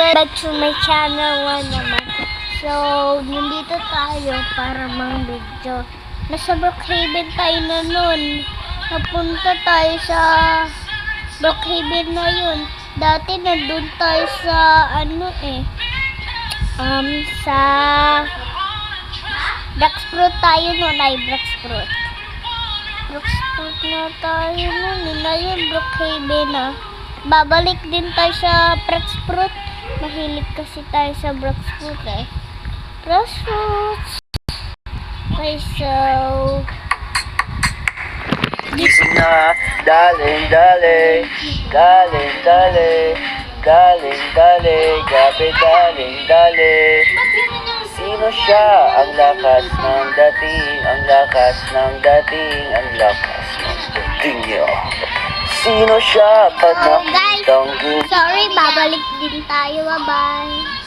Back to my channel 1 naman. So, nandito tayo para mang-video. Nasa Brookhaven tayo na nun. Napunta tayo sa Brookhaven na yun. Dati nandun tayo sa sa Blacksfruit tayo nun. Blacksfruit. Blacksfruit na tayo nun. Na yun, Brookhaven na. Babalik din tayo sa Blacksfruit. Mahilig kasi tayo sa Blacksfruit eh. Blacksfruit. Okay, so gising na, daling, daling, daling, daling, daling, daling, gabi, daling, daling. Sino siya? Ang lakas ng dating, ang lakas ng dating, ang lakas ng dating niya. Sino siya? Pag guys, nakitang gusto. sorry, babalik din tayo. Bye-bye.